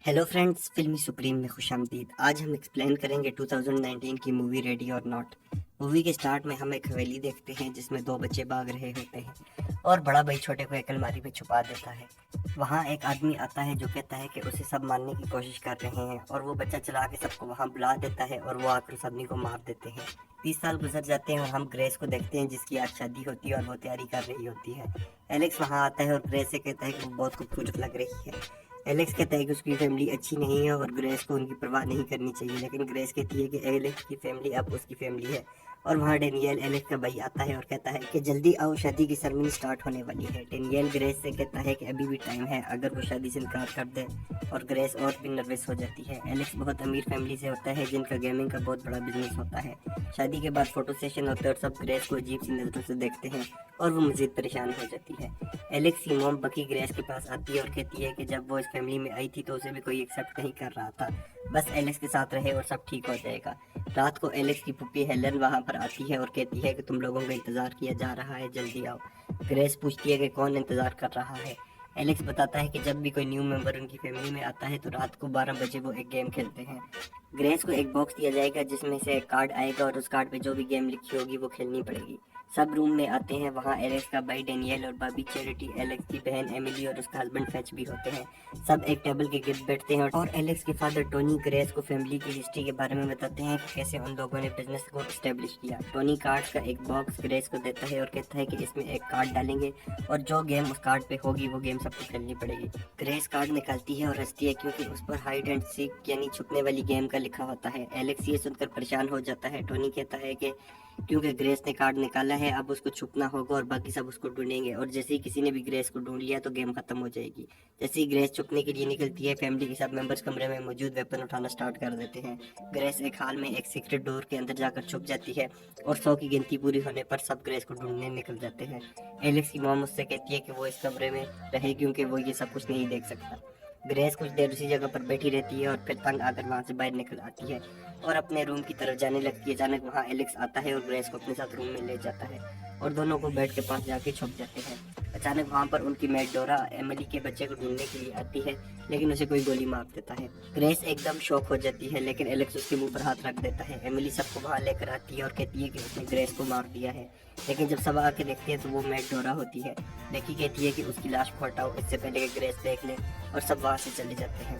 Hello friends, फिल्मी supreme में खुशामदीद। आज हम एक्सप्लेन करेंगे 2019 की मूवी रेडी और नॉट। मूवी के स्टार्ट में हम एक हवेली देखते हैं जिसमें दो बच्चे भाग रहे होते हैं और बड़ा भाई छोटे को एक अलमारी में छुपा देता है। वहाँ एक आदमी आता है जो कहता है कि उसे सब मारने की कोशिश कर रहे हैं और वो बच्चा चला के सबको वहाँ बुला देता है और वो आकर उस आदमी को मार देते हैं। 30 साल गुजर जाते हैं और हम ग्रेस को देखते हैं जिसकी आज शादी होती है और वो तैयारी कर रही होती है। एलेक्स वहाँ आता है और ग्रेस से कहता है कि वो बहुत खूबसूरत लग रही है। एलेक्स कहता है कि उसकी फैमिली अच्छी नहीं है और ग्रेस को उनकी परवाह नहीं करनी चाहिए, लेकिन ग्रेस कहती है कि एलेक्स की फैमिली अब उसकी फैमिली है। और वहाँ डेनियल एलेक्स का भाई आता है और कहता है कि जल्दी आओ, शादी की सेरेमनी स्टार्ट होने वाली है। डेनियल ग्रेस से कहता है कि अभी भी टाइम है, अगर वो शादी से इनकार कर दे। और ग्रेस और भी नर्वस हो जाती है। एलेक्स बहुत अमीर फैमिली से होता है जिनका गेमिंग का बहुत बड़ा बिजनेस होता है। शादी के बाद फोटो सेशन होता है और सब ग्रेस को अजीब सी नजरों से देखते हैं और वो मजीद परेशान हो जाती है। एलेक्स की मॉम बकी ग्रेस के पास आती है और कहती है कि जब वो इस फैमिली में आई थी तो उसे भी कोई एक्सेप्ट नहीं कर रहा था, बस एलेक्स के साथ रहे और सब ठीक हो जाएगा। रात को एलेक्स की पुप्पी हेलन वहाँ पर आती है और कहती है कि तुम लोगों का इंतज़ार किया जा रहा है, जल्दी आओ। ग्रेस पूछती है कि कौन इंतज़ार कर रहा है। एलेक्स बताता है कि जब भी कोई न्यू मेंबर उनकी फैमिली में आता है तो रात को 12 बजे वो एक गेम खेलते हैं। ग्रेस को एक बॉक्स दिया जाएगा जिसमें से एक कार्ड आएगा और उस कार्ड पे जो भी गेम लिखी होगी वो खेलनी पड़ेगी। सब रूम में आते हैं। वहाँ एलेक्स का भाई डेनियल और भाभी चैरिटी, एलेक्स की बहन एमिली और उसका हस्बैंड फैच भी होते हैं। सब एक टेबल के गिर्द बैठते हैं और एलेक्स के फादर टोनी ग्रेस को फैमिली की हिस्ट्री के बारे में बताते हैं कि कैसे उन लोगों ने बिजनेस को एस्टेब्लिश किया। टोनी कार्ड्स का एक बॉक्स ग्रेस को देता है और कहता है कि इसमें एक कार्ड डालेंगे और जो गेम उस कार्ड पे होगी वो गेम सबको खेलनी पड़ेगी। ग्रेस कार्ड निकालती है और हंसती है क्योंकि उस पर हाइड एंड सीक यानी छुपने वाली गेम का लिखा होता है। एलेक्स ये सुनकर परेशान हो जाता है। टोनी कहता है कि क्योंकि ग्रेस ने कार्ड निकाला है अब उसको छुपना होगा और बाकी सब उसको ढूंढेंगे, और जैसे ही किसी ने भी ग्रेस को ढूंढ लिया तो गेम खत्म हो जाएगी। जैसे ही ग्रेस छुपने के लिए निकलती है, फैमिली के सब मेंबर्स कमरे में मौजूद वेपन उठाना स्टार्ट कर देते हैं। ग्रेस एक हाल में एक सीक्रेट डोर के अंदर जाकर छुप जाती है और 100 की गिनती पूरी होने पर सब ग्रेस को ढूंढने निकल जाते हैं। एलेक्स की मॉम उससे कहती है कि वो इस कमरे में रहे क्योंकि वो ये सब कुछ नहीं देख सकता। ग्रेस कुछ देर उसी जगह पर बैठी रहती है और फिर तंग आकर वहाँ से बाहर निकल आती है और अपने रूम की तरफ जाने लगती है। अचानक वहाँ एलेक्स आता है और ग्रेस को अपने साथ रूम में ले जाता है और दोनों को बेड के पास जाके छुप जाते हैं। अचानक वहाँ पर उनकी मेड डोरा एमिली के बच्चे को ढूंढने के लिए आती है, लेकिन उसे कोई गोली मार देता है। ग्रेस एकदम शॉक हो जाती है, लेकिन एलेक्स उसके मुंह पर हाथ रख देता है। एमिली सबको वहाँ लेकर आती है और कहती है कि उसने ग्रेस को मार दिया है, लेकिन जब सब आके देखते हैं तो वो मेड डोरा होती है। बेकी कहती है कि उसकी लाश को हटाओ इससे पहले कि ग्रेस देख ले, और सब वहाँ से चले जाते हैं।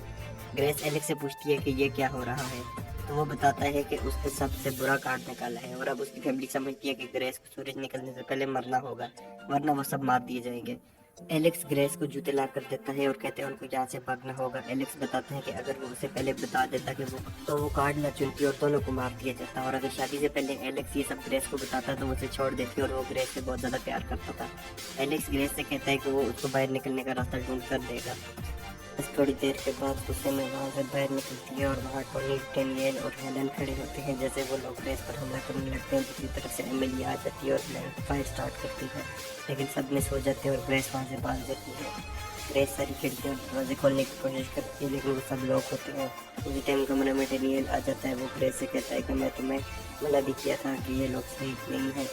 ग्रेस एलेक्स से पूछती है कि ये क्या हो रहा है, तो वो बताता है कि उसने सबसे बुरा कार्ड निकाला है और अब उसकी फैमिली समझती है कि ग्रेस को सूरज निकलने से पहले मरना होगा, वरना वो सब मार दिए जाएंगे। एलेक्स ग्रेस को जूते ला कर देता है और कहते हैं उनको यहाँ से भागना होगा। एलेक्स बताता है कि अगर वो उसे पहले बता देता कि वो कार्ड ना चुनती और दोनों को मार दिया जाता, और अगर शादी से पहले एलेक्स ये सब ग्रेस को बताता तो वो उसे छोड़ देती और वो ग्रेस से बहुत ज़्यादा प्यार करता था। एलेक्स ग्रेस से कहता है कि वो उसको बाहर निकलने का रास्ता ढूंढ कर देगा। बस थोड़ी देर के बाद गुस्से में वहाँ से बाहर निकलती है और वहाँ टोनी, डेनियल और हेलन खड़े होते हैं। जैसे वो लोग ग्रेस पर हमला करने लगते हैं, दूसरी तरफ से एमिली आ जाती है और फायर स्टार्ट करती है, लेकिन सब मिस हो जाते हैं और ग्रेस वहाँ से भाग जाती है। ग्रेस सारी खिड़कियाँ और दरवाजे खोलने की कोशिश करती है, लेकिन वो सब लॉक होते हैं। उसी टाइम कमरे में डेनियल आ जाता है। वो ग्रेस से कहता है कि मैं तुम्हें मना भी किया था कि ये लोग सही नहीं है।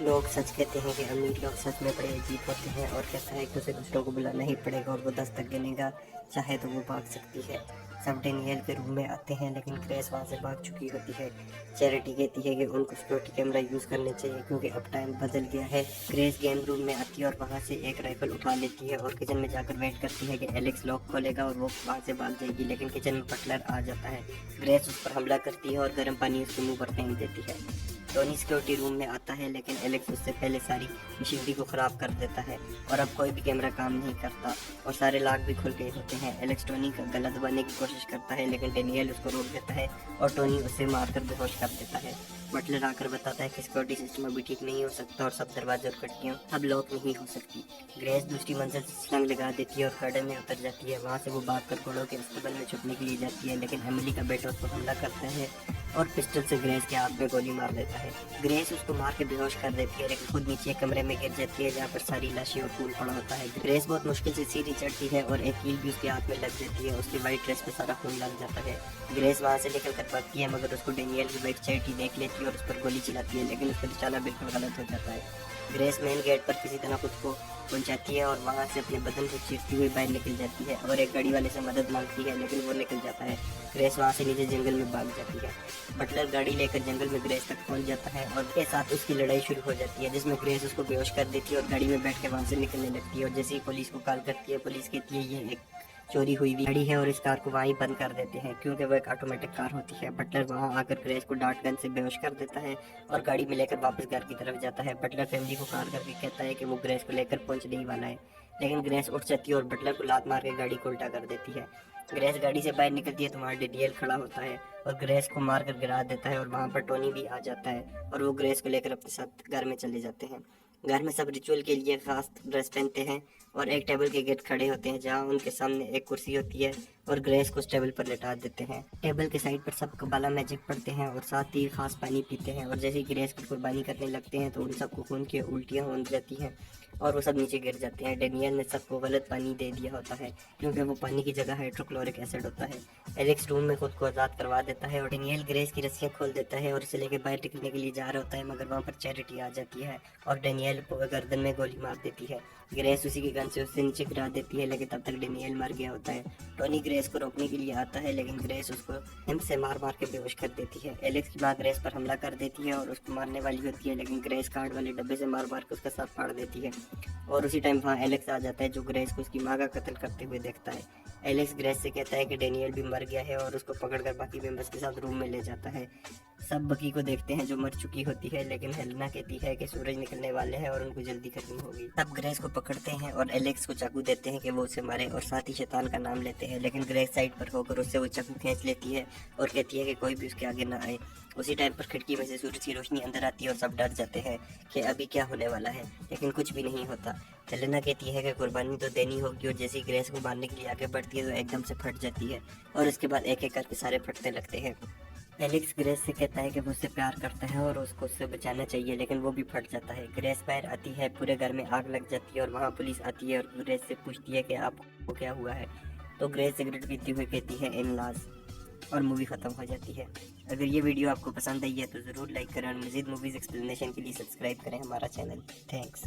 लोग सच कहते हैं कि अमीर लोग सच में बड़े अजीब होते हैं, और कहता है कि उसे दूसरों को बुलाना ही पड़ेगा और वो 10 तक गिनेगा, चाहे तो वो भाग सकती है। सब डेनियल के रूम में आते हैं, लेकिन ग्रेस वहाँ से भाग चुकी होती है। चैरिटी कहती है कि उनको सिक्योरिटी कैमरा यूज़ करने चाहिए क्योंकि अब टाइम बदल गया है। ग्रेस गेम रूम में आती है और वहाँ से एक राइफल उठा लेती है और किचन में जाकर वेट करती है कि एलेक्स लॉक खोलेगा और वो वहाँ से भाग जाएगी, लेकिन किचन में बटलर आ जाता है। ग्रेस उस पर हमला करती है और गर्म पानी उसके मुँह पर फेंक देती है। टोनी सिक्योरिटी रूम में आता है, लेकिन एलेक्स उससे पहले सारी मशीनरी को ख़राब कर देता है और अब कोई भी कैमरा काम नहीं करता और सारे लॉक भी खुल गए होते हैं। एलेक्स टोनी का गला दबाने की कोशिश करता है, लेकिन डेनियल उसको रोक देता है और टोनी उसे मारकर बेहोश कर देता है। बटलर आकर बताता है कि सिक्योरिटी सिस्टम अभी ठीक नहीं हो सकता और सब दरवाजे और खिड़कियाँ अब लॉक नहीं हो सकती। ग्रेस दूसरी मंजिल से छलांग लगा देती है और गार्डन में उतर जाती है। वहाँ से वो भागकर घोड़ों के अस्तबल में छुपने के लिए जाती है, लेकिन एमिली का बेटा उस पर हमला करता है और पिस्टल से ग्रेस के हाथ में गोली मार देता है। ग्रेस उसको मार के बेहोश कर देती है, लेकिन खुद नीचे कमरे में गिर जाती है जहाँ पर सारी लाशें और खून पड़ा होता है। ग्रेस बहुत मुश्किल से सीढ़ी चढ़ती है और एक कील भी उसके हाथ में लग जाती है। उसकी वाइट ड्रेस पे सारा खून लग जाता है। ग्रेस वहाँ से निकल कर भागती है, मगर उसको डेनियल की वाइफ चैरिटी देख लेती है और उस पर गोली चलाती है, लेकिन उसका निशाना बिल्कुल गलत हो जाता है। ग्रेस मेन गेट पर किसी तरह खुद को पहुंचाती है और वहां से अपने बदन को चीरती हुई बाहर निकल जाती है और एक गाड़ी वाले से मदद मांगती है, लेकिन वो निकल जाता है। ग्रेस वहां से नीचे जंगल में भाग जाती है। बटलर गाड़ी लेकर जंगल में ग्रेस तक पहुंच जाता है और के साथ उसकी लड़ाई शुरू हो जाती है, जिसमें ग्रेस उसको बेहोश कर देती है और गाड़ी में बैठ के वहां से निकलने लगती है। और जैसे ही पुलिस को कॉल करती है, पुलिस कहती है ये एक चोरी हुई हुई गाड़ी है और इस कार को वहीं बंद कर देते हैं, क्योंकि वो एक ऑटोमेटिक कार होती है। बटलर वहां आकर ग्रेस को डांट गन से बेहोश कर देता है और गाड़ी में लेकर वापस घर की तरफ जाता है। बटलर फैमिली को कॉल करके कहता है कि वो ग्रेस को लेकर पहुंचने ही वाला है, लेकिन ग्रेस उठ जाती है और बटलर को लात मार के गाड़ी को उल्टा कर देती है। ग्रेस गाड़ी से बाहर निकलती है तो वहाँ डेनियल खड़ा होता है और ग्रेस को मार कर गिरा देता है और वहाँ पर टोनी भी आ जाता है और वो ग्रेस को लेकर अपने साथ घर में चले जाते हैं। घर में सब रिचुअल के लिए खास ड्रेस पहनते हैं और एक टेबल के गेट खड़े होते हैं, जहाँ उनके सामने एक कुर्सी होती है और ग्रेस को उस टेबल पर लेटा देते हैं। टेबल के साइड पर सब कबाला मैजिक पढ़ते हैं और साथ ही खास पानी पीते हैं और जैसे ही ग्रेस की कुर्बानी करने लगते हैं तो उन सबको खून की उल्टियाँ हो जाती हैं और वो सब नीचे गिर जाते हैं। डेनियल ने सबको गलत पानी दे दिया होता है, क्योंकि वो पानी की जगह हाइड्रोक्लोरिक एसिड होता है। एलेक्स रूम में खुद को आज़ाद करवा देता है और डेनियल ग्रेस की रस्सियाँ खोल देता है और उसे लेकर बाहर निकलने के लिए जा रहा होता है, मगर वहाँ पर चैरिटी आ जाती है और डेनियल को गर्दन में गोली मार देती है। ग्रेस उसी की गन से उससे नीचे गिरा देती है, लेकिन तब तक डेनियल मर गया होता है। टोनी ग्रेस को रोकने के लिए आता है, लेकिन ग्रेस उसको हिम से मार मार के बेहोश कर देती है। एलेक्स की माँ ग्रेस पर हमला कर देती है और उसको मारने वाली होती है, लेकिन ग्रेस कार्ड वाले डब्बे से मार मार के उसका सर फाड़ देती है और उसी टाइम वहाँ एलेक्स आ जाता है, जो ग्रेस को उसकी माँ का कत्ल करते हुए देखता है। एलेक्स ग्रेस से कहता है कि डेनियल भी मर गया है और उसको पकड़कर बाकी मेंबर्स के साथ रूम में ले जाता है। सब बकी को देखते हैं जो मर चुकी होती है, लेकिन हेलेना कहती है कि सूरज निकलने वाले हैं और उनको जल्दी खत्म होगी। तब ग्रेस को पकड़ते हैं और एलेक्स को चाकू देते हैं कि वो उसे मारे और साथ ही शैतान का नाम लेते हैं, लेकिन ग्रेस साइड पर होकर उससे वो चाकू खींच लेती है और कहती है कि कोई भी उसके आगे ना आए। उसी टाइम पर खिड़की में से सूरज की रोशनी अंदर आती है और सब डर जाते हैं कि अभी क्या होने वाला है, लेकिन कुछ भी नहीं होता। हेलेना कहती है कि कुर्बानी तो देनी होगी और जैसे ही ग्रेस को मारने के लिए आगे बढ़ती है तो एकदम से फट जाती है और उसके बाद एक एक करके सारे फटने लगते हैं। एलेक्स ग्रेस से कहता है कि वो उससे प्यार करता है और उसको उससे बचाना चाहिए, लेकिन वो भी फट जाता है। ग्रेस बाहर आती है, पूरे घर में आग लग जाती है और वहाँ पुलिस आती है और ग्रेस से पूछती है कि आपको क्या हुआ है, तो ग्रेस सिगरेट पीती हुई कहती है इन लॉज और मूवी ख़त्म हो जाती है। अगर ये वीडियो आपको पसंद आई है तो ज़रूर लाइक करें और मज़ीद मूवीज़ एक्सप्लेनेशन के लिए सब्सक्राइब करें हमारा चैनल। थैंक्स।